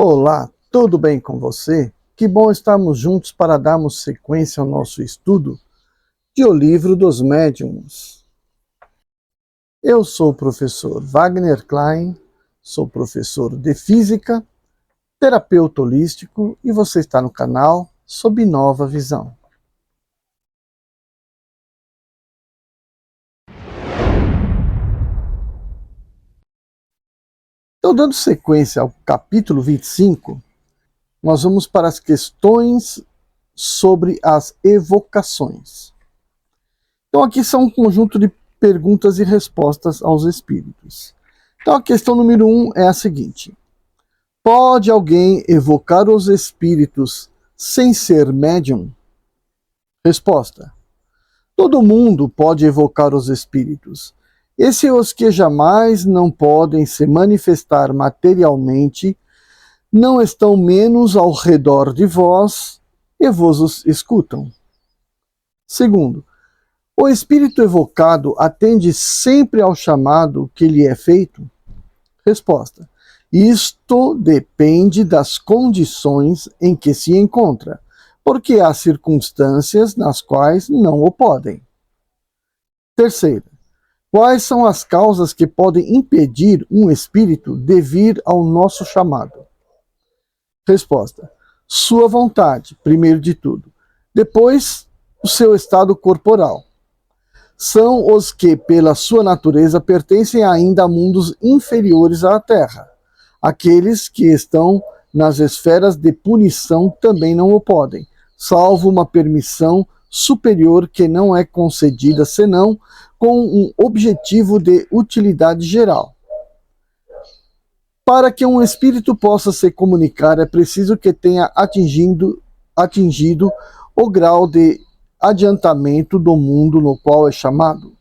Olá, tudo bem com você? Que bom estarmos juntos para darmos sequência ao nosso estudo de O Livro dos Médiuns. Eu sou o professor Wagner Klein, sou professor de Física, terapeuta holístico e você está no canal Sob Nova Visão. Então, dando sequência ao capítulo 25, nós vamos para as questões sobre as evocações. Então, aqui são um conjunto de perguntas e respostas aos espíritos. Então, a questão número 1 é a seguinte: pode alguém evocar os espíritos sem ser médium? Resposta: todo mundo pode evocar os espíritos. Esses os que jamais não podem se manifestar materialmente não estão menos ao redor de vós e vos escutam. Segundo, o espírito evocado atende sempre ao chamado que lhe é feito? Resposta: isto depende das condições em que se encontra, porque há circunstâncias nas quais não o podem. Terceiro, quais são as causas que podem impedir um espírito de vir ao nosso chamado? Resposta: sua vontade, primeiro de tudo. Depois, o seu estado corporal. São os que, pela sua natureza, pertencem ainda a mundos inferiores à Terra. Aqueles que estão nas esferas de punição também não o podem, salvo uma permissão superior que não é concedida senão com um objetivo de utilidade geral. Para que um espírito possa se comunicar, é preciso que tenha atingido o grau de adiantamento do mundo no qual é chamado.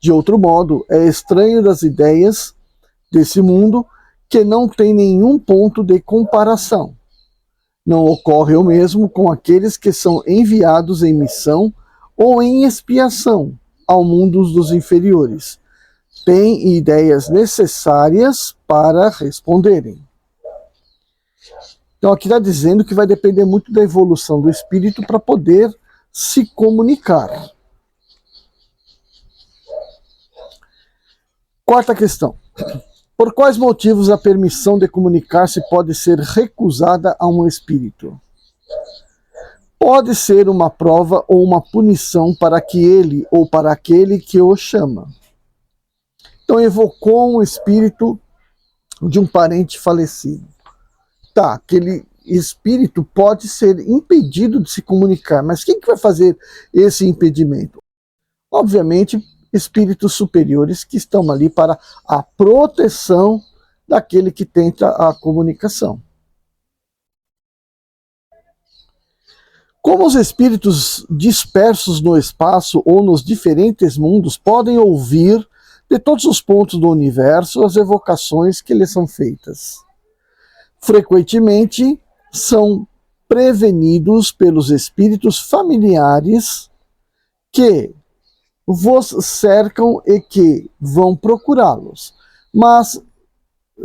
De outro modo, é estranho das ideias desse mundo que não tem nenhum ponto de comparação. Não ocorre o mesmo com aqueles que são enviados em missão ou em expiação ao mundo dos inferiores. Têm ideias necessárias para responderem. Então aqui está dizendo que vai depender muito da evolução do espírito para poder se comunicar. Quarta questão. Por quais motivos a permissão de comunicar-se pode ser recusada a um espírito? Pode ser uma prova ou uma punição para que ele ou para aquele que o chama. Então evocou um espírito de um parente falecido. Tá, aquele espírito pode ser impedido de se comunicar, mas quem que vai fazer esse impedimento? Obviamente, espíritos superiores que estão ali para a proteção daquele que tenta a comunicação. Como os espíritos dispersos no espaço ou nos diferentes mundos podem ouvir de todos os pontos do universo as evocações que lhes são feitas? Frequentemente são prevenidos pelos espíritos familiares que vos cercam e que vão procurá-los. Mas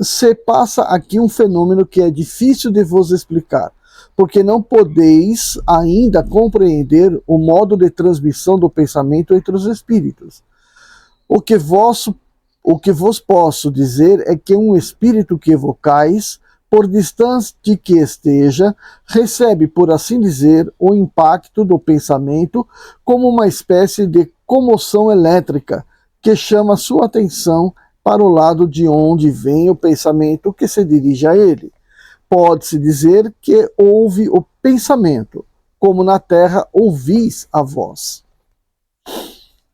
se passa aqui um fenômeno que é difícil de vos explicar, porque não podeis ainda compreender o modo de transmissão do pensamento entre os espíritos. O que vos posso dizer é que um espírito que evocais, por distante que esteja, recebe, por assim dizer, o impacto do pensamento como uma espécie de comoção elétrica que chama sua atenção para o lado de onde vem o pensamento que se dirige a ele. Pode-se dizer que ouve o pensamento, como na Terra ouvis a voz.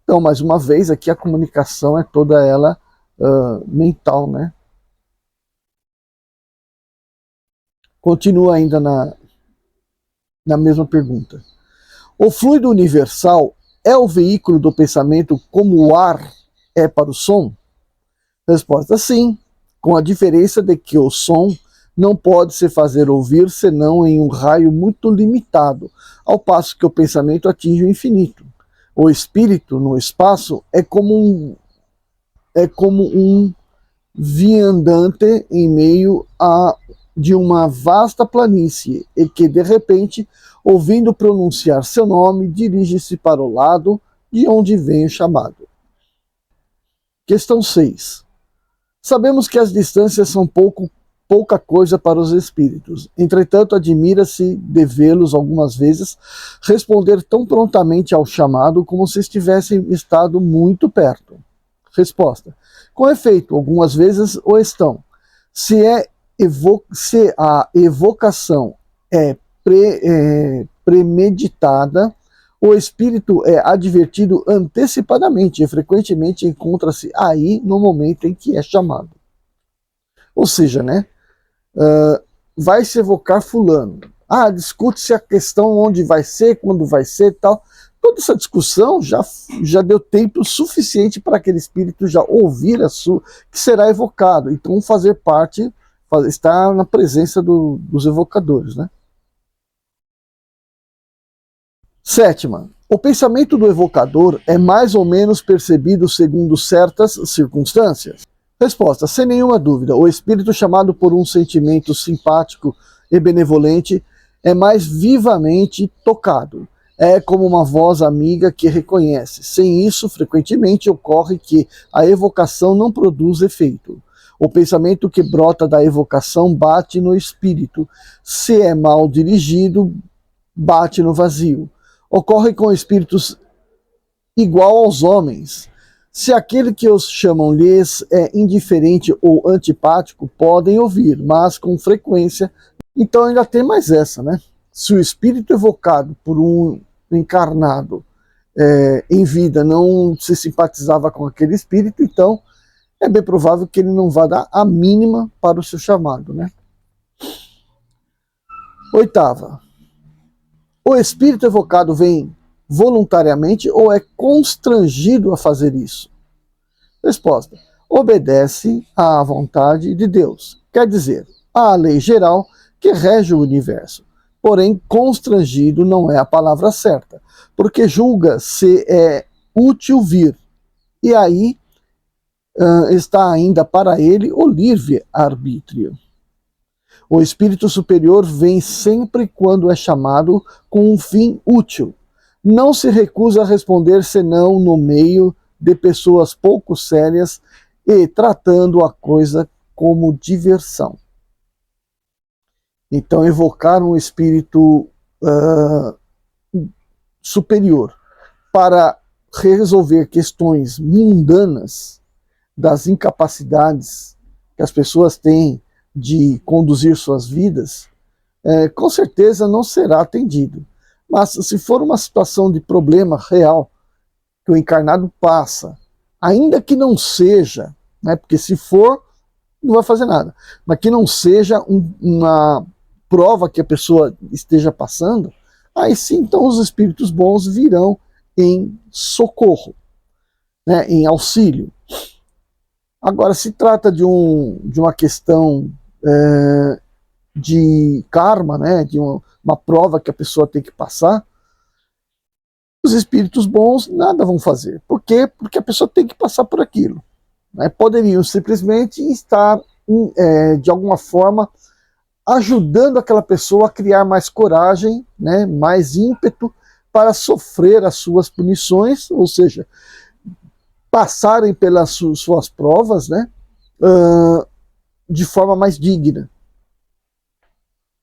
Então, mais uma vez, aqui a comunicação é toda ela mental, né? Continua ainda na mesma pergunta. O fluido universal é o veículo do pensamento como o ar é para o som? Resposta: sim, com a diferença de que o som não pode se fazer ouvir senão em um raio muito limitado, ao passo que o pensamento atinge o infinito. O espírito no espaço é como um viandante em meio a de uma vasta planície e que, de repente, ouvindo pronunciar seu nome, dirige-se para o lado de onde vem o chamado. Questão 6. Sabemos que as distâncias são pouca coisa para os espíritos. Entretanto, admira-se de vê-los algumas vezes responder tão prontamente ao chamado como se estivessem estado muito perto. Resposta. Com efeito, algumas vezes o estão. Se a evocação é premeditada, o espírito é advertido antecipadamente e frequentemente encontra-se aí no momento em que é chamado. Ou seja, né? Vai se evocar fulano. Discute-se a questão onde vai ser, quando vai ser e tal. Toda essa discussão já deu tempo suficiente para aquele espírito já ouvir que será evocado. Então fazer parte, estar na presença dos evocadores, né? 7ª. O pensamento do evocador é mais ou menos percebido segundo certas circunstâncias. Resposta. Sem nenhuma dúvida, o espírito chamado por um sentimento simpático e benevolente é mais vivamente tocado. É como uma voz amiga que reconhece. Sem isso, frequentemente ocorre que a evocação não produz efeito. O pensamento que brota da evocação bate no espírito. Se é mal dirigido, bate no vazio. Ocorre com espíritos igual aos homens. Se aquele que os chamam lhes é indiferente ou antipático, podem ouvir, mas com frequência. Então ainda tem mais essa, né? Se o espírito evocado por um encarnado em vida não se simpatizava com aquele espírito, então é bem provável que ele não vá dar a mínima para o seu chamado, né? 8ª. O espírito evocado vem voluntariamente ou é constrangido a fazer isso? Resposta. Obedece à vontade de Deus. Quer dizer, à lei geral que rege o universo. Porém, constrangido não é a palavra certa, porque julga se é útil vir. E aí está ainda para ele o livre-arbítrio. O espírito superior vem sempre quando é chamado com um fim útil. Não se recusa a responder senão no meio de pessoas pouco sérias e tratando a coisa como diversão. Então, evocar um espírito superior para resolver questões mundanas das incapacidades que as pessoas têm de conduzir suas vidas, com certeza não será atendido. Mas se for uma situação de problema real que o encarnado passa, ainda que não seja, né, porque se for, não vai fazer nada, mas que não seja uma prova que a pessoa esteja passando, aí sim, então os espíritos bons virão em socorro, né, em auxílio. Agora, se trata de uma questão de karma, né, de uma prova que a pessoa tem que passar, os espíritos bons nada vão fazer. Por quê? Porque a pessoa tem que passar por aquilo. Né? Poderiam simplesmente estar, de alguma forma, ajudando aquela pessoa a criar mais coragem, né, mais ímpeto para sofrer as suas punições, ou seja, passarem pelas suas provas, né, de forma mais digna.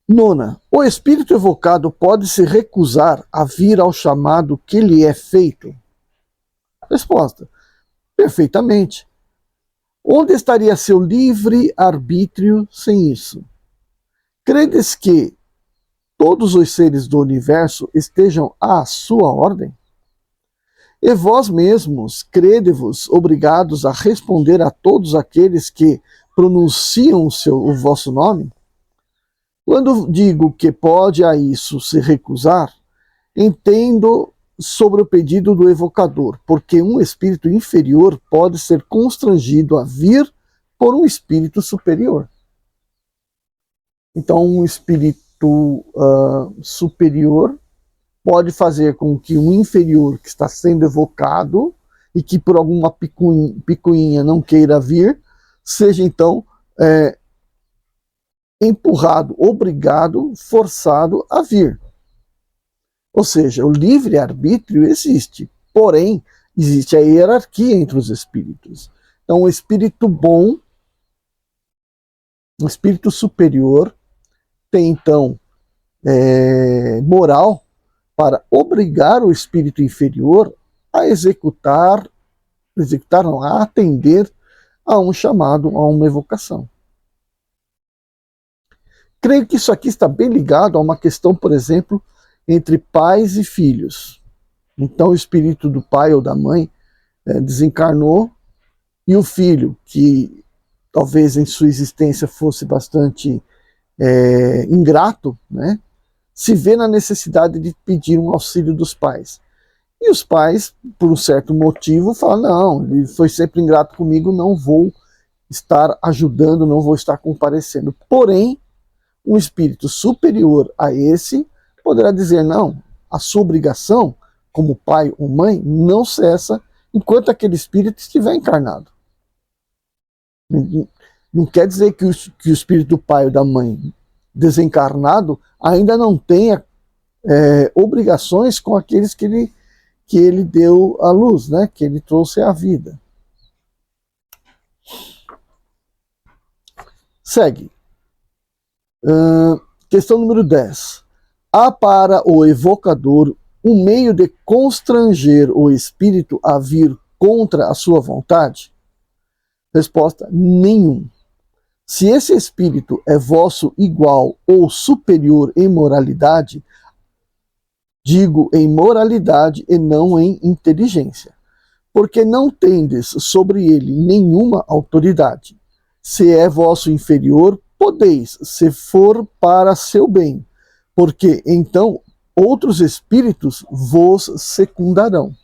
9ª. O espírito evocado pode se recusar a vir ao chamado que lhe é feito? Resposta. Perfeitamente. Onde estaria seu livre-arbítrio sem isso? Credes que todos os seres do universo estejam à sua ordem? E vós mesmos crede-vos obrigados a responder a todos aqueles que pronunciam o vosso nome? Quando digo que pode a isso se recusar, entendo sobre o pedido do evocador, porque um espírito inferior pode ser constrangido a vir por um espírito superior. Então, um espírito superior pode fazer com que um inferior que está sendo evocado e que por alguma picuinha não queira vir, seja então empurrado, obrigado, forçado a vir. Ou seja, o livre-arbítrio existe, porém, existe a hierarquia entre os espíritos. Então, o espírito bom, o espírito superior, tem então moral para obrigar o espírito inferior a não, a atender a um chamado, a uma evocação. Creio que isso aqui está bem ligado a uma questão, por exemplo, entre pais e filhos. Então o espírito do pai ou da mãe desencarnou e o filho, que talvez em sua existência fosse bastante ingrato, né, se vê na necessidade de pedir um auxílio dos pais. E os pais, por um certo motivo, falam, não, ele foi sempre ingrato comigo, não vou estar ajudando, não vou estar comparecendo. Porém, um espírito superior a esse poderá dizer, não, a sua obrigação, como pai ou mãe, não cessa enquanto aquele espírito estiver encarnado. Não quer dizer que o espírito do pai ou da mãe desencarnado ainda não tenha obrigações com aqueles que ele deu à luz, né? Que ele trouxe à vida. Segue. Questão número 10. Há para o evocador um meio de constranger o espírito a vir contra a sua vontade? Resposta: nenhum. Se esse espírito é vosso igual ou superior em moralidade, digo em moralidade e não em inteligência, porque não tendes sobre ele nenhuma autoridade. Se é vosso inferior, podeis, se for para seu bem, porque então outros espíritos vos secundarão.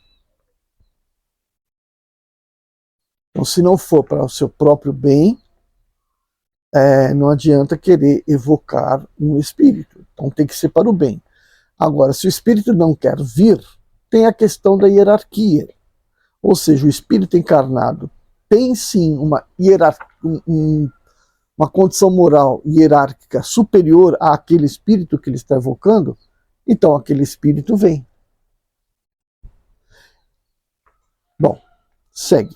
Então, se não for para o seu próprio bem, não adianta querer evocar um espírito. Então tem que ser para o bem. Agora, se o espírito não quer vir, tem a questão da hierarquia. Ou seja, o espírito encarnado tem sim uma condição moral hierárquica superior àquele espírito que ele está evocando, então aquele espírito vem. Bom, segue.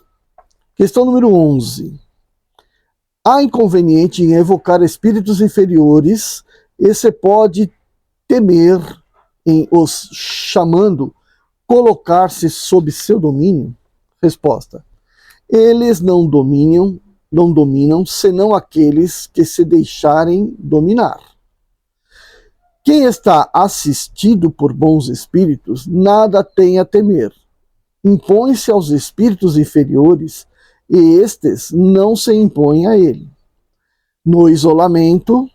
Questão número 11. Há inconveniente em evocar espíritos inferiores e se pode temer em os chamando colocar-se sob seu domínio? Resposta: eles não dominam senão aqueles que se deixarem dominar. Quem está assistido por bons espíritos nada tem a temer. Impõe-se aos espíritos inferiores e estes não se impõem a ele. No isolamento,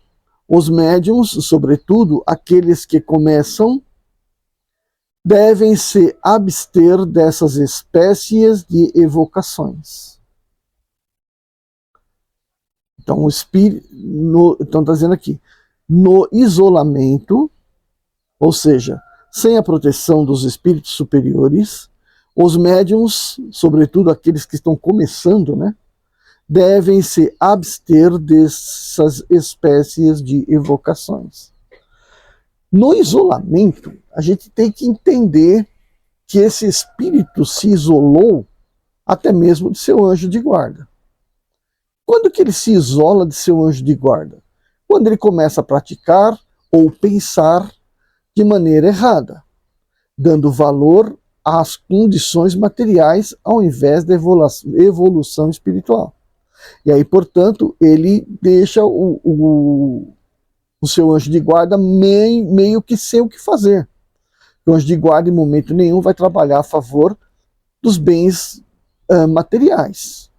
os médiuns, sobretudo aqueles que começam, devem se abster dessas espécies de evocações. Então, o espírito, então está dizendo aqui, no isolamento, ou seja, sem a proteção dos espíritos superiores, os médiuns, sobretudo aqueles que estão começando, né, devem se abster dessas espécies de evocações. No isolamento, a gente tem que entender que esse espírito se isolou até mesmo de seu anjo de guarda. Quando que ele se isola de seu anjo de guarda? Quando ele começa a praticar ou pensar de maneira errada, dando valor às condições materiais ao invés da evolução espiritual. E aí, portanto, ele deixa o seu anjo de guarda meio que sem o que fazer. O anjo de guarda, em momento nenhum, vai trabalhar a favor dos bens materiais.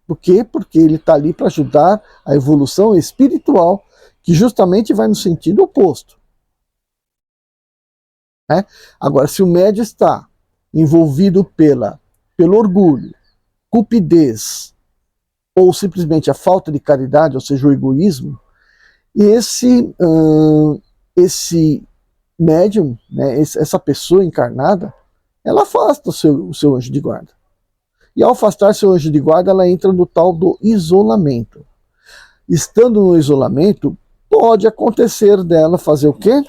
Por quê? Porque ele está ali para ajudar a evolução espiritual, que justamente vai no sentido oposto. Agora, se o médium está envolvido pelo orgulho, cupidez, ou simplesmente a falta de caridade, ou seja, o egoísmo, esse médium, né, essa pessoa encarnada, ela afasta o seu anjo de guarda. E ao afastar seu anjo de guarda, ela entra no tal do isolamento. Estando no isolamento, pode acontecer dela fazer o quê?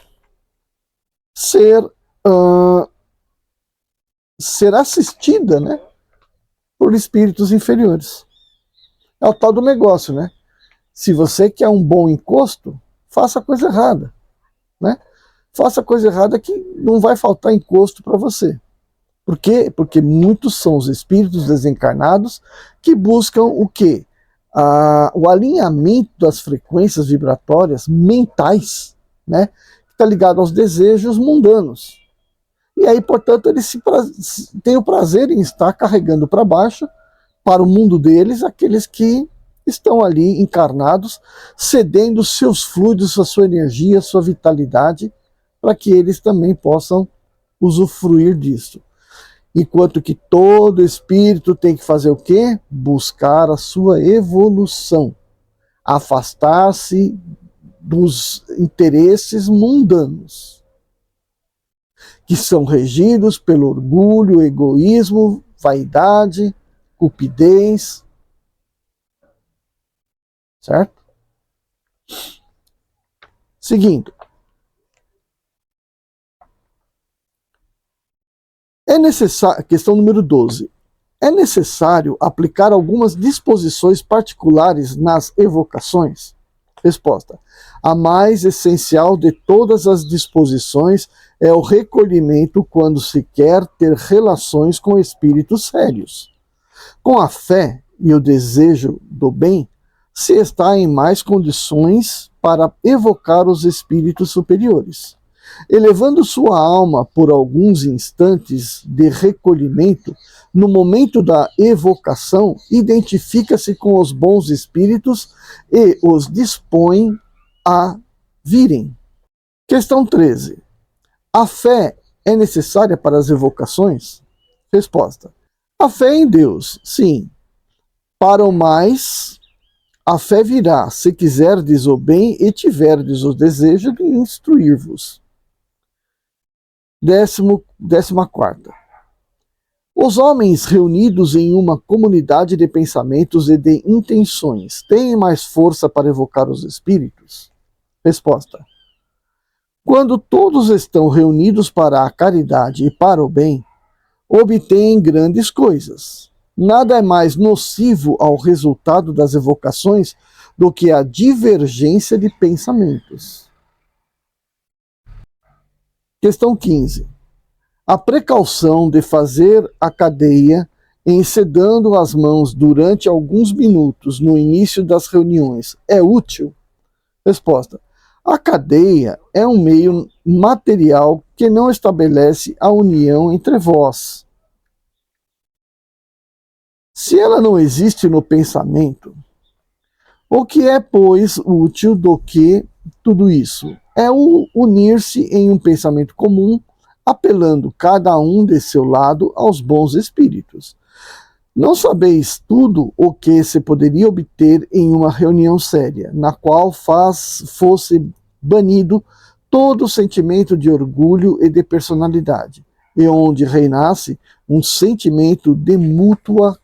Ser assistida, né, por espíritos inferiores. É o tal do negócio, né? Se você quer um bom encosto, faça a coisa errada, né? Faça a coisa errada que não vai faltar encosto para você. Por quê? Porque muitos são os espíritos desencarnados que buscam o quê? O alinhamento das frequências vibratórias mentais, né? Que está ligado aos desejos mundanos. E aí, portanto, eles têm o prazer em estar carregando para baixo, para o mundo deles, aqueles que estão ali encarnados, cedendo seus fluidos, a sua energia, a sua vitalidade, para que eles também possam usufruir disso. Enquanto que todo espírito tem que fazer o quê? Buscar a sua evolução, afastar-se dos interesses mundanos, que são regidos pelo orgulho, egoísmo, vaidade, cupidez, certo? Seguindo. É necessário, questão número 12. É necessário aplicar algumas disposições particulares nas evocações? Resposta. A mais essencial de todas as disposições é o recolhimento quando se quer ter relações com espíritos sérios. Com a fé e o desejo do bem, se está em mais condições para evocar os espíritos superiores. Elevando sua alma por alguns instantes de recolhimento, no momento da evocação, identifica-se com os bons espíritos e os dispõe a virem. Questão 13. A fé é necessária para as evocações? Resposta. A fé em Deus, sim. Para o mais, a fé virá, se quiserdes o bem e tiverdes o desejo de instruir-vos. 14ª. Os homens reunidos em uma comunidade de pensamentos e de intenções têm mais força para evocar os espíritos? Resposta. Quando todos estão reunidos para a caridade e para o bem, obtêm grandes coisas. Nada é mais nocivo ao resultado das evocações do que a divergência de pensamentos. Questão 15. A precaução de fazer a cadeia encedando as mãos durante alguns minutos no início das reuniões é útil? Resposta. A cadeia é um meio material que não estabelece a união entre vós. Se ela não existe no pensamento, o que é, pois, útil do que tudo isso? É unir-se em um pensamento comum, apelando cada um de seu lado aos bons espíritos. Não sabeis tudo o que se poderia obter em uma reunião séria, na qual fosse banido todo o sentimento de orgulho e de personalidade, e onde reinasse um sentimento de mútua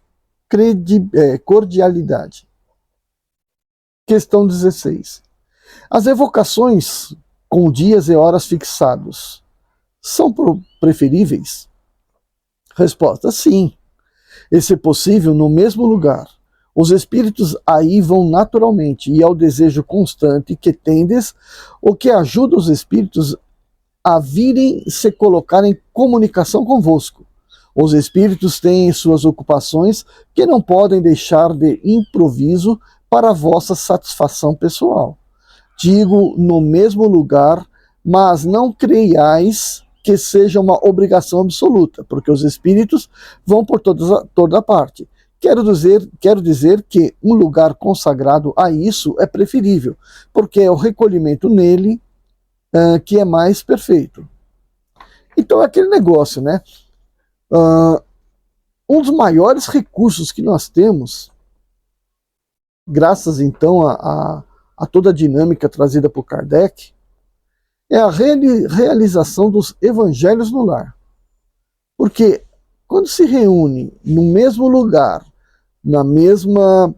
cordialidade. Questão 16. As evocações com dias e horas fixados são preferíveis? Resposta: sim. E se possível, no mesmo lugar. Os espíritos aí vão naturalmente, e ao desejo constante que tendes, o que ajuda os espíritos a virem se colocar em comunicação convosco. Os espíritos têm suas ocupações que não podem deixar de improviso para a vossa satisfação pessoal. Digo no mesmo lugar, mas não creiais que seja uma obrigação absoluta, porque os espíritos vão por toda parte. Quero dizer que um lugar consagrado a isso é preferível, porque é o recolhimento nele que é mais perfeito. Então é aquele negócio, né? Um dos maiores recursos que nós temos, graças então a toda a dinâmica trazida por Kardec, é a realização dos evangelhos no lar. Porque quando se reúne no mesmo lugar, na mesma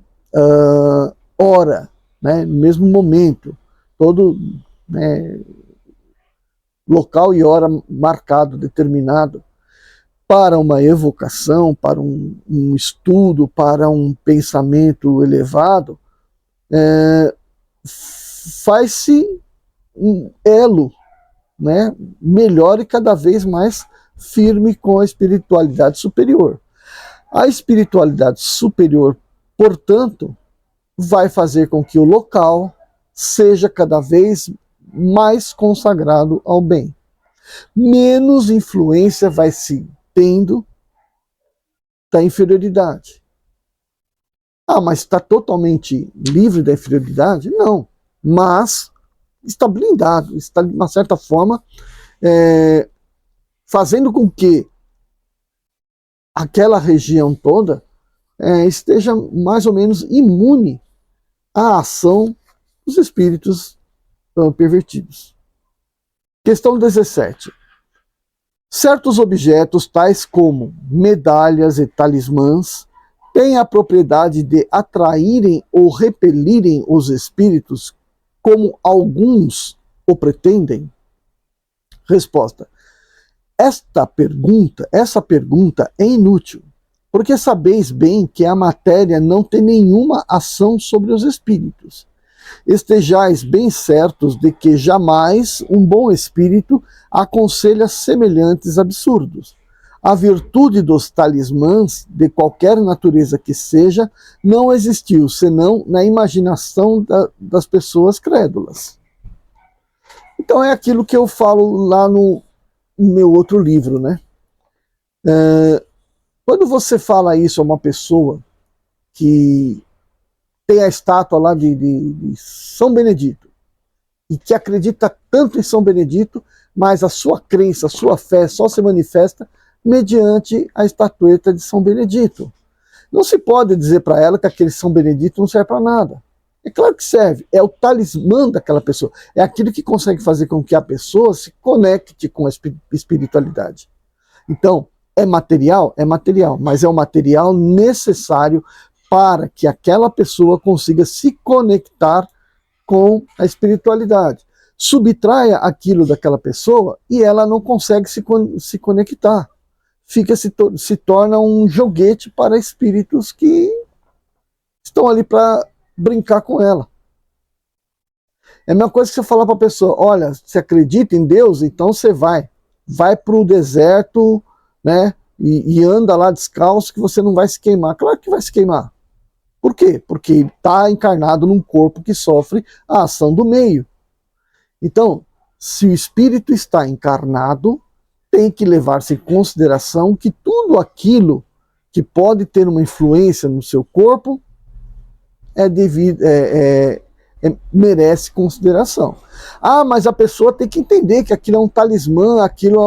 hora, né, no mesmo momento, todo, né, local e hora marcado, determinado, para uma evocação, para um estudo, para um pensamento elevado, faz-se um elo, né, melhor e cada vez mais firme com a espiritualidade superior. A espiritualidade superior, portanto, vai fazer com que o local seja cada vez mais consagrado ao bem. Menos influência vai se tendo da inferioridade. Ah, mas está totalmente livre da inferioridade? Não. Mas está blindado, está, de uma certa forma, fazendo com que aquela região toda esteja mais ou menos imune à ação dos espíritos pervertidos. Questão 17. Certos objetos, tais como medalhas e talismãs, têm a propriedade de atraírem ou repelirem os espíritos, como alguns o pretendem? Resposta. Essa pergunta é inútil, porque sabeis bem que a matéria não tem nenhuma ação sobre os espíritos. Estejais bem certos de que jamais um bom espírito aconselha semelhantes absurdos. A virtude dos talismãs, de qualquer natureza que seja, não existiu, senão na imaginação das pessoas crédulas. Então é aquilo que eu falo lá no meu outro livro, né? Quando você fala isso a uma pessoa que tem a estátua lá de São Benedito e que acredita tanto em São Benedito, mas a sua crença, a sua fé só se manifesta mediante a estatueta de São Benedito. Não se pode dizer para ela que aquele São Benedito não serve para nada. É claro que serve, é o talismã daquela pessoa, é aquilo que consegue fazer com que a pessoa se conecte com a espiritualidade. Então, é material? É material, mas é o material necessário para que aquela pessoa consiga se conectar com a espiritualidade. Subtraia aquilo daquela pessoa e ela não consegue se conectar. Se torna um joguete para espíritos que estão ali para brincar com ela. É a mesma coisa que você falar para a pessoa, olha, você acredita em Deus? Então você vai para o deserto, né, e anda lá descalço que você não vai se queimar. Claro que vai se queimar. Por quê? Porque ele está encarnado num corpo que sofre a ação do meio. Então, se o espírito está encarnado, tem que levar-se em consideração que tudo aquilo que pode ter uma influência no seu corpo merece consideração. Ah, mas a pessoa tem que entender que aquilo é um talismã, aquilo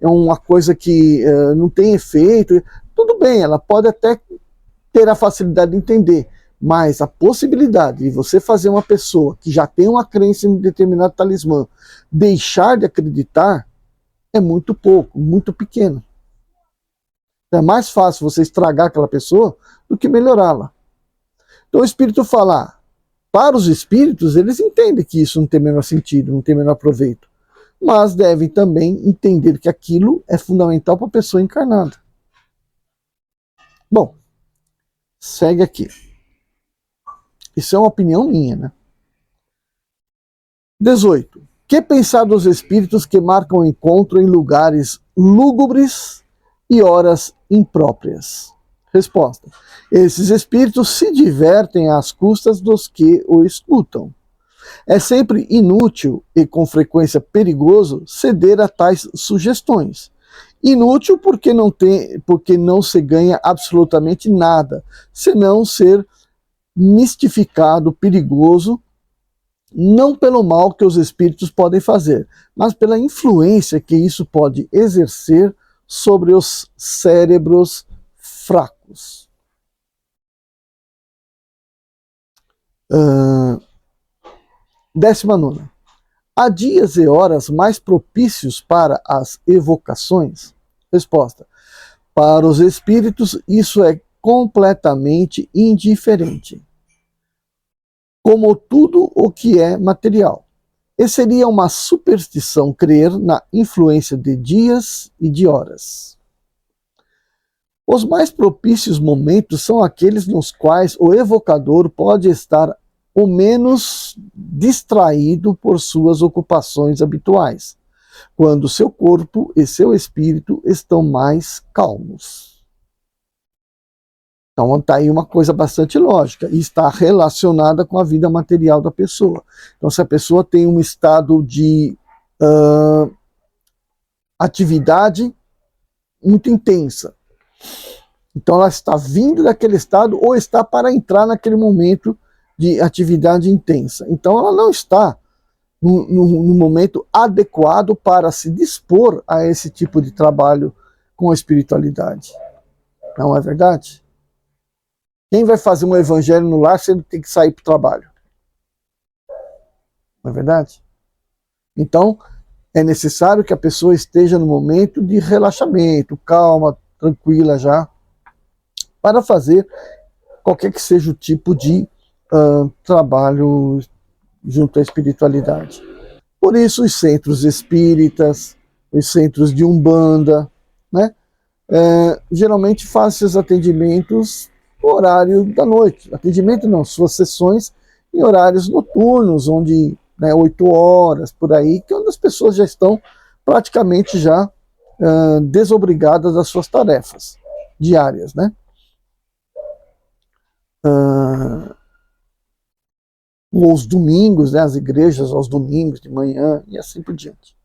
é uma coisa que não tem efeito. Tudo bem, ela pode até ter a facilidade de entender, mas a possibilidade de você fazer uma pessoa que já tem uma crença em um determinado talismã deixar de acreditar é muito pouco, muito pequeno. É mais fácil você estragar aquela pessoa do que melhorá-la. Então o espírito fala, para os espíritos, eles entendem que isso não tem o menor sentido, não tem o menor proveito, mas devem também entender que aquilo é fundamental para a pessoa encarnada. Bom, segue aqui. Isso é uma opinião minha, né? 18. Que pensar dos espíritos que marcam o encontro em lugares lúgubres e horas impróprias? Resposta. Esses espíritos se divertem às custas dos que o escutam. É sempre inútil e com frequência perigoso ceder a tais sugestões. Inútil porque não se ganha absolutamente nada, senão ser mistificado, perigoso, não pelo mal que os espíritos podem fazer, mas pela influência que isso pode exercer sobre os cérebros fracos. 19. Há dias e horas mais propícios para as evocações? Resposta. Para os espíritos, isso é completamente indiferente. como tudo o que é material. E seria uma superstição crer na influência de dias e de horas. Os mais propícios momentos são aqueles nos quais o evocador pode estar o menos distraído por suas ocupações habituais, quando seu corpo e seu espírito estão mais calmos. Então está aí uma coisa bastante lógica e está relacionada com a vida material da pessoa. Então se a pessoa tem um estado de atividade muito intensa, então ela está vindo daquele estado ou está para entrar naquele momento de atividade intensa. Então ela não está no momento adequado para se dispor a esse tipo de trabalho com a espiritualidade. Não é verdade? Quem vai fazer um evangelho no lar, você tem que sair para o trabalho. Não é verdade? Então, é necessário que a pessoa esteja no momento de relaxamento, calma, tranquila já, para fazer qualquer que seja o tipo de trabalho junto à espiritualidade. Por isso, os centros espíritas, os centros de Umbanda, né, geralmente fazem seus atendimentos no horário da noite. Atendimento não, suas sessões em horários noturnos, onde 8 horas, por aí, que é onde as pessoas já estão praticamente já desobrigadas das suas tarefas diárias, né? Os domingos, né, as igrejas aos domingos de manhã e assim por diante.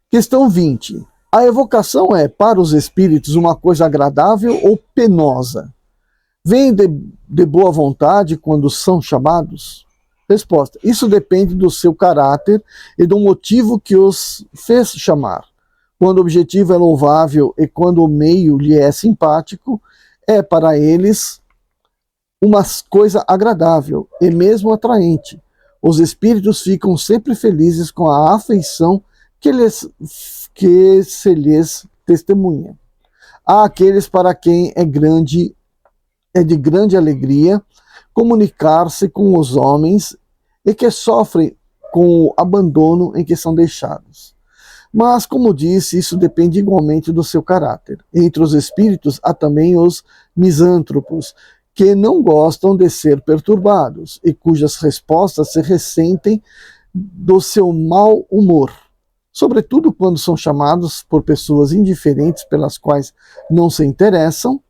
Questão 20. A evocação é, para os espíritos, uma coisa agradável ou penosa? Vêm de boa vontade quando são chamados? Resposta. Isso depende do seu caráter e do motivo que os fez chamar. Quando o objetivo é louvável e quando o meio lhe é simpático, é para eles uma coisa agradável e mesmo atraente. Os espíritos ficam sempre felizes com a afeição que se lhes testemunha. Há aqueles para quem é de grande alegria comunicar-se com os homens e que sofrem com o abandono em que são deixados. Mas, como disse, isso depende igualmente do seu caráter. Entre os espíritos há também os misântropos, que não gostam de ser perturbados e cujas respostas se ressentem do seu mau humor, sobretudo quando são chamados por pessoas indiferentes pelas quais não se interessam,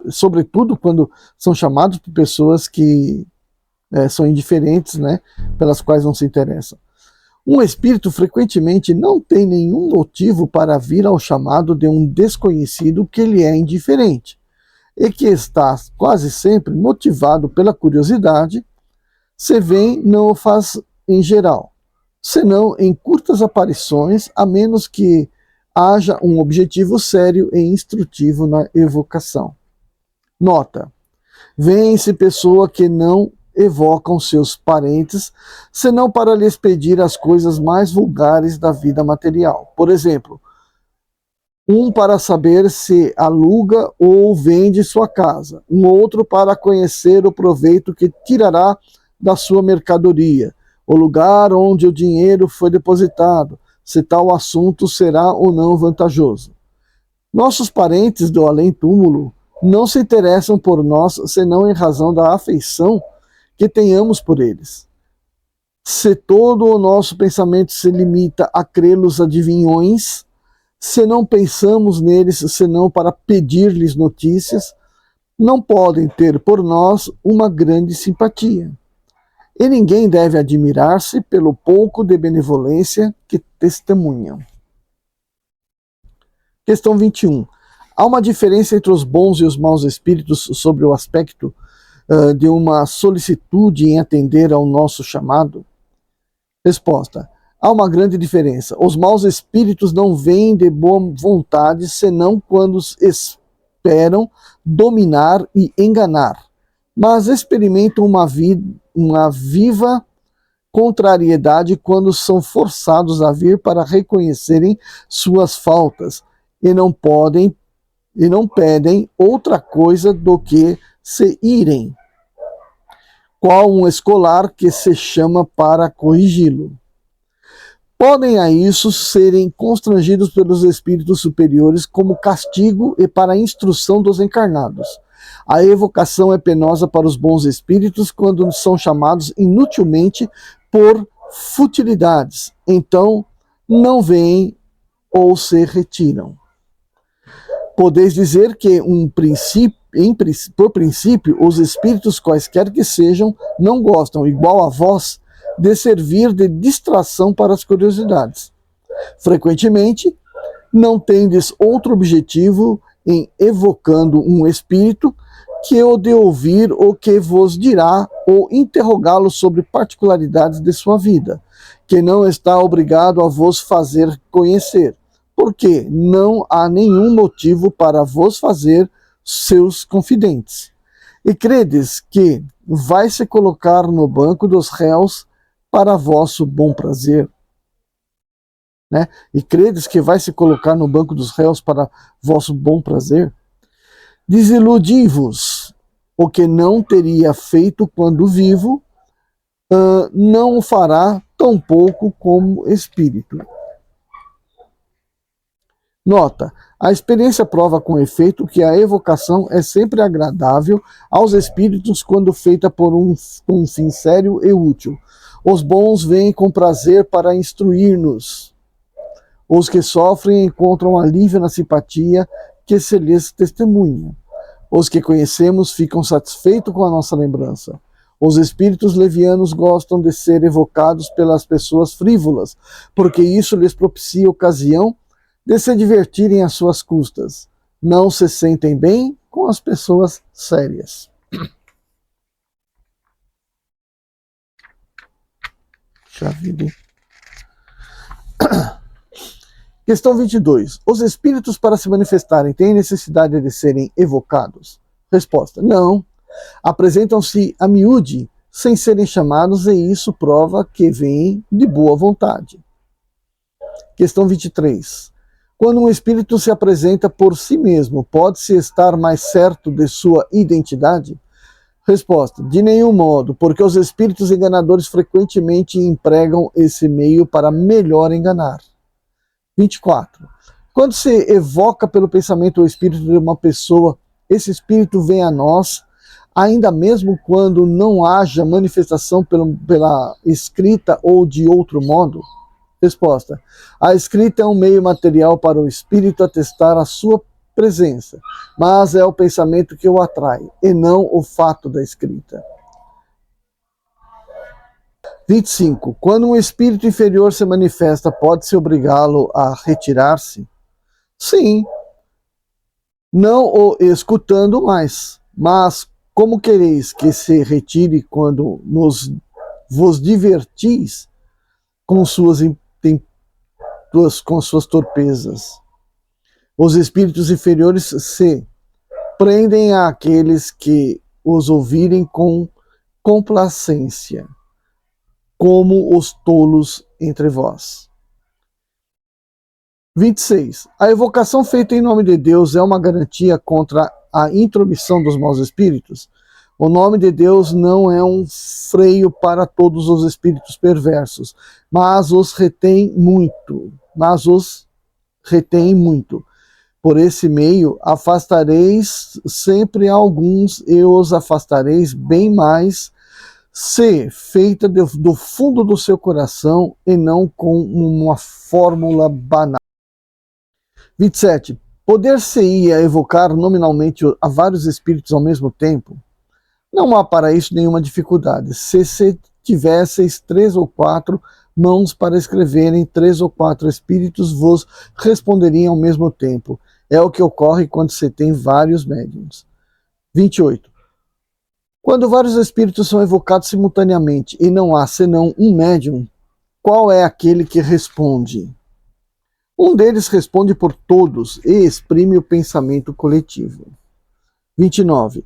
sobretudo quando são chamados por pessoas que são indiferentes, né, pelas quais não se interessam. Um espírito frequentemente não tem nenhum motivo para vir ao chamado de um desconhecido que lhe é indiferente, e que está quase sempre motivado pela curiosidade, se vem, não o faz em geral, senão em curtas aparições, a menos que haja um objetivo sério e instrutivo na evocação. Nota: vem-se pessoa que não evocam seus parentes, senão para lhes pedir as coisas mais vulgares da vida material. Por exemplo, um para saber se aluga ou vende sua casa, um outro para conhecer o proveito que tirará da sua mercadoria, o lugar onde o dinheiro foi depositado, se tal assunto será ou não vantajoso. Nossos parentes do além-túmulo não se interessam por nós senão em razão da afeição que tenhamos por eles. Se todo o nosso pensamento se limita a crê-los adivinhões, se não pensamos neles senão para pedir-lhes notícias, não podem ter por nós uma grande simpatia. E ninguém deve admirar-se pelo pouco de benevolência que testemunham. Questão 21. Há uma diferença entre os bons e os maus espíritos sobre o aspecto de uma solicitude em atender ao nosso chamado? Resposta. Há uma grande diferença. Os maus espíritos não vêm de boa vontade, senão quando esperam dominar e enganar, mas experimentam uma viva contrariedade quando são forçados a vir para reconhecerem suas faltas e não pedem outra coisa do que se irem. qual um escolar que se chama para corrigi-lo. Podem a isso serem constrangidos pelos espíritos superiores como castigo e para a instrução dos encarnados. A evocação é penosa para os bons espíritos quando são chamados inutilmente por futilidades. Então, não vêm ou se retiram. Podeis dizer que, por princípio, os espíritos, quaisquer que sejam, não gostam, igual a vós, de servir de distração para as curiosidades. Frequentemente, não tendes outro objetivo em evocando um espírito que o de ouvir o que vos dirá ou interrogá-lo sobre particularidades de sua vida, que não está obrigado a vos fazer conhecer, porque não há nenhum motivo para vos fazer seus confidentes. E credes que vai se colocar no banco dos réus para vosso bom prazer? Né? E credes que vai se colocar no banco dos réus para vosso bom prazer? Desiludi-vos, o que não teria feito quando vivo, não o fará tão pouco como espírito. Nota: a experiência prova com efeito que a evocação é sempre agradável aos espíritos quando feita por um fim sério e útil. Os bons vêm com prazer para instruir-nos. Os que sofrem encontram alívio na simpatia que se lhes testemunha. Os que conhecemos ficam satisfeitos com a nossa lembrança. Os espíritos levianos gostam de ser evocados pelas pessoas frívolas, porque isso lhes propicia ocasião de se divertirem às suas custas. Não se sentem bem com as pessoas sérias. Já vi bem. Questão 22. Os espíritos, para se manifestarem, têm necessidade de serem evocados? Resposta: não. Apresentam-se a miúde, sem serem chamados, e isso prova que vêm de boa vontade. Questão 23. Quando um espírito se apresenta por si mesmo, pode-se estar mais certo de sua identidade? Resposta: de nenhum modo, porque os espíritos enganadores frequentemente empregam esse meio para melhor enganar. 24. Quando se evoca pelo pensamento o espírito de uma pessoa, esse espírito vem a nós, ainda mesmo quando não haja manifestação pela escrita ou de outro modo? Resposta: a escrita é um meio material para o espírito atestar a sua presença, mas é o pensamento que o atrai, e não o fato da escrita. 25. Quando um espírito inferior se manifesta, pode-se obrigá-lo a retirar-se? Sim, não o escutando mais. Mas como quereis que se retire quando vos divertis com suas torpezas? Os espíritos inferiores se prendem àqueles que os ouvirem com complacência, como os tolos entre vós. 26. A evocação feita em nome de Deus é uma garantia contra a intromissão dos maus espíritos? O nome de Deus não é um freio para todos os espíritos perversos, mas os retém muito. Por esse meio, afastareis sempre alguns e os afastareis bem mais, se feita do fundo do seu coração e não com uma fórmula banal. 27. Poder-se-ia evocar nominalmente a vários espíritos ao mesmo tempo? Não há para isso nenhuma dificuldade. Se tivesseis 3 ou 4 mãos para escreverem, 3 ou 4 espíritos vos responderiam ao mesmo tempo. É o que ocorre quando se tem vários médiuns. 28. Quando vários espíritos são evocados simultaneamente e não há senão um médium, qual é aquele que responde? Um deles responde por todos e exprime o pensamento coletivo. 29.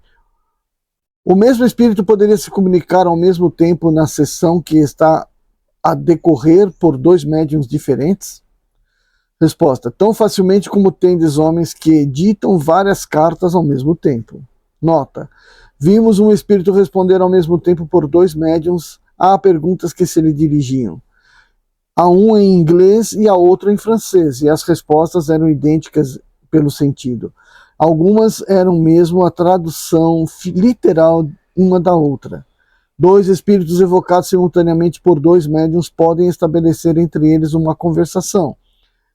O mesmo espírito poderia se comunicar ao mesmo tempo na sessão que está a decorrer por 2 médiuns diferentes? Resposta: tão facilmente como tendes homens que editam várias cartas ao mesmo tempo. Nota: Vimos um espírito responder ao mesmo tempo por 2 médiuns a perguntas que se lhe dirigiam. A um em inglês e a outro em francês, e as respostas eram idênticas pelo sentido. Algumas eram mesmo a tradução literal uma da outra. 2 espíritos evocados simultaneamente por 2 médiuns podem estabelecer entre eles uma conversação.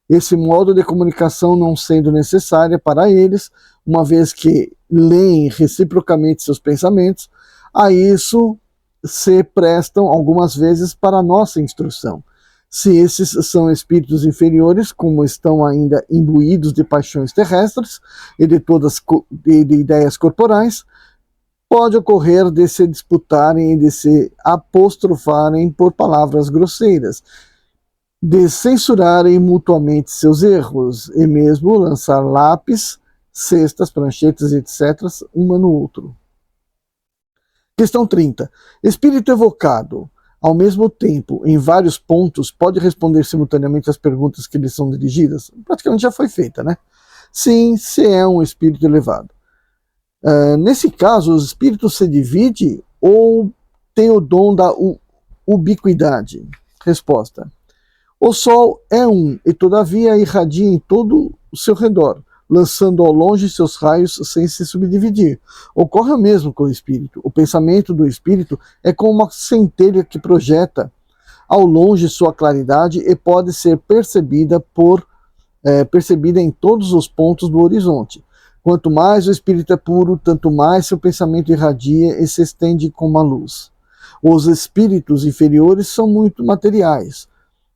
Esse modo de comunicação não sendo necessária para eles, uma vez que leem reciprocamente seus pensamentos, a isso se prestam algumas vezes para a nossa instrução. Se esses são espíritos inferiores, como estão ainda imbuídos de paixões terrestres e de ideias corporais, pode ocorrer de se disputarem e de se apostrofarem por palavras grosseiras, de censurarem mutuamente seus erros e mesmo lançar lápis, cestas, pranchetas, etc., uma no outro. Questão 30. Espírito evocado, ao mesmo tempo, em vários pontos, pode responder simultaneamente às perguntas que lhe são dirigidas? Praticamente já foi feita, né? Sim, se é um espírito elevado. Nesse caso, o espírito se divide ou tem o dom da ubiquidade? Resposta. O Sol é um e, todavia, irradia em todo o seu redor, lançando ao longe seus raios sem se subdividir. Ocorre o mesmo com o espírito. O pensamento do espírito é como uma centelha que projeta ao longe sua claridade e pode ser percebida em todos os pontos do horizonte. Quanto mais o espírito é puro, tanto mais seu pensamento irradia e se estende como a luz. Os espíritos inferiores são muito materiais.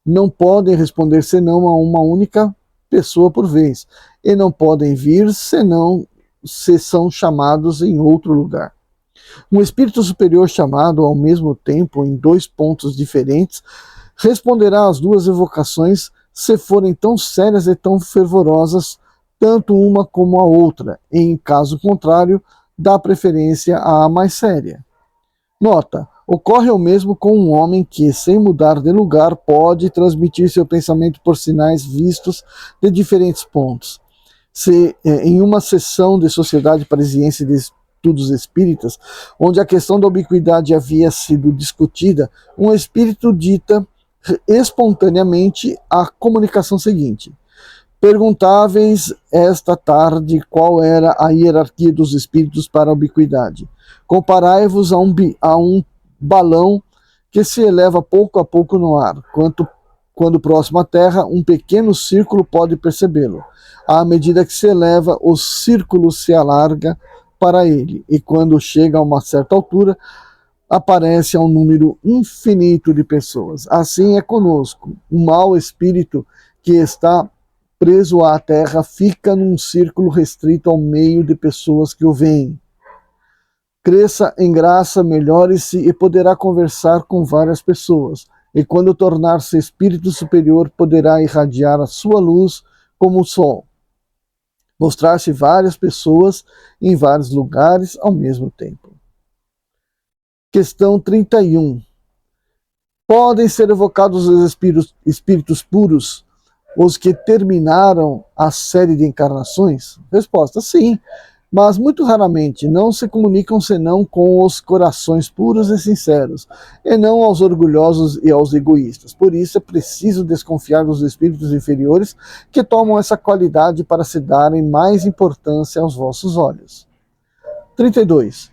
Não podem responder senão a uma única pessoa por vez, e não podem vir senão se são chamados em outro lugar. Um espírito superior chamado ao mesmo tempo em 2 pontos diferentes responderá às 2 evocações se forem tão sérias e tão fervorosas, tanto uma como a outra. Em caso contrário, dá preferência à mais séria. Nota: ocorre o mesmo com um homem que, sem mudar de lugar, pode transmitir seu pensamento por sinais vistos de diferentes pontos. Se em uma sessão de Sociedade Parisiense de Estudos Espíritas, onde a questão da ubiquidade havia sido discutida, um espírito dita espontaneamente a comunicação seguinte: perguntáveis esta tarde qual era a hierarquia dos espíritos para a ubiquidade. Comparai-vos a um balão que se eleva pouco a pouco no ar. Quando próximo à Terra, um pequeno círculo pode percebê-lo. À medida que se eleva, o círculo se alarga para ele, e quando chega a uma certa altura, aparece um número infinito de pessoas. Assim é conosco. Um mau espírito que está preso à Terra fica num círculo restrito ao meio de pessoas que o veem. Cresça em graça, melhore-se e poderá conversar com várias pessoas. E quando tornar-se espírito superior, poderá irradiar a sua luz como o sol. Mostrar-se várias pessoas em vários lugares ao mesmo tempo. Questão 31. Podem ser evocados os espíritos puros, os que terminaram a série de encarnações? Resposta: sim, mas muito raramente. Não se comunicam senão com os corações puros e sinceros, e não aos orgulhosos e aos egoístas. Por isso é preciso desconfiar dos espíritos inferiores que tomam essa qualidade para se darem mais importância aos vossos olhos. 32.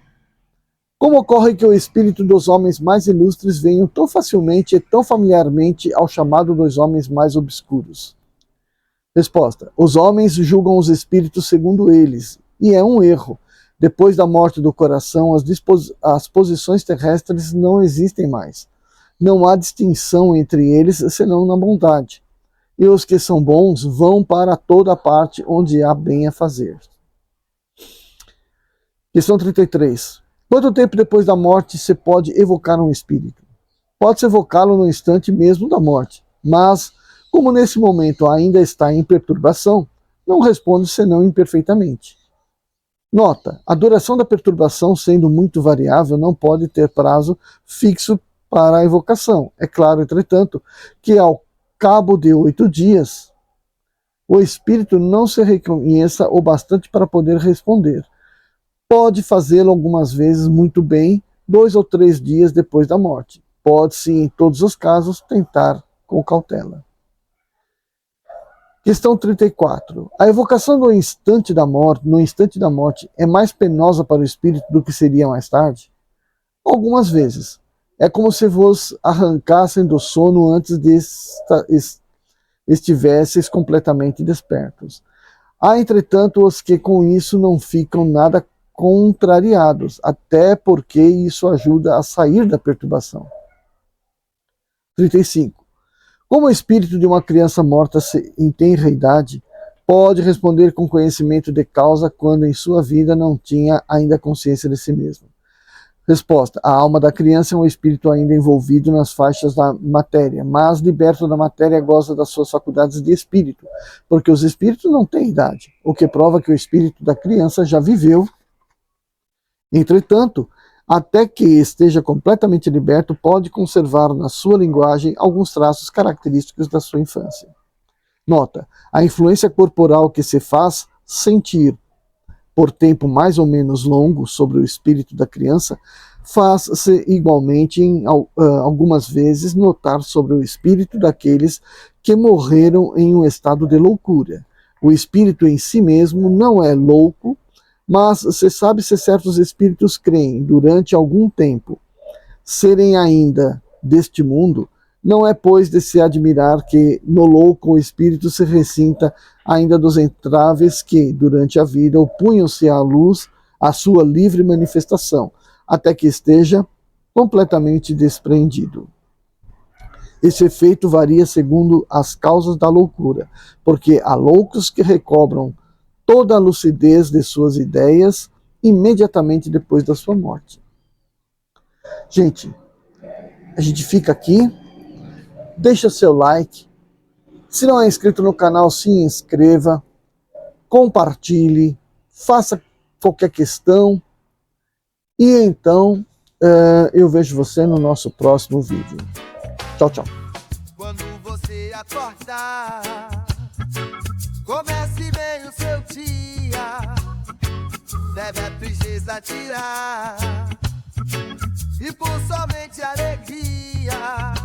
Como ocorre que o espírito dos homens mais ilustres venham tão facilmente e tão familiarmente ao chamado dos homens mais obscuros? Resposta: os homens julgam os espíritos segundo eles, e é um erro. Depois da morte do coração, as posições terrestres não existem mais. Não há distinção entre eles senão na bondade. E os que são bons vão para toda parte onde há bem a fazer. Questão 33. Quanto tempo depois da morte se pode evocar um espírito? Pode-se evocá-lo no instante mesmo da morte, mas, como nesse momento ainda está em perturbação, não responde senão imperfeitamente. Nota: a duração da perturbação, sendo muito variável, não pode ter prazo fixo para a evocação. É claro, entretanto, que ao cabo de 8 dias, o espírito não se reconheça o bastante para poder responder. pode fazê-lo algumas vezes muito bem, 2 ou 3 dias depois da morte. Pode-se, em todos os casos, tentar com cautela. Questão 34. A evocação no instante da morte é mais penosa para o espírito do que seria mais tarde? Algumas vezes. É como se vos arrancassem do sono antes de estivesseis completamente despertos. Há, entretanto, os que com isso não ficam nada contrariados, até porque isso ajuda a sair da perturbação. 35. Como o espírito de uma criança morta em tenra idade pode responder com conhecimento de causa quando em sua vida não tinha ainda consciência de si mesmo? Resposta. A alma da criança é um espírito ainda envolvido nas faixas da matéria, mas liberto da matéria goza das suas faculdades de espírito, porque os espíritos não têm idade, o que prova que o espírito da criança já viveu. Entretanto, até que esteja completamente liberto, pode conservar na sua linguagem alguns traços característicos da sua infância. Nota: a influência corporal que se faz sentir por tempo mais ou menos longo sobre o espírito da criança faz-se igualmente algumas vezes notar sobre o espírito daqueles que morreram em um estado de loucura. O espírito em si mesmo não é louco, mas se sabe se certos espíritos creem, durante algum tempo, serem ainda deste mundo. Não é, pois, de se admirar que no louco o espírito se ressinta ainda dos entraves que, durante a vida, opunham-se à luz, à sua livre manifestação, até que esteja completamente despreendido. Esse efeito varia segundo as causas da loucura, porque há loucos que recobram toda a lucidez de suas ideias imediatamente depois da sua morte. Gente, a gente fica aqui. Deixa seu like. Se não é inscrito no canal, se inscreva. Compartilhe. Faça qualquer questão. E então, eu vejo você no nosso próximo vídeo. Tchau, tchau. Quando você acordar, comece bem o seu dia. Deve a tristeza tirar e por somente alegria.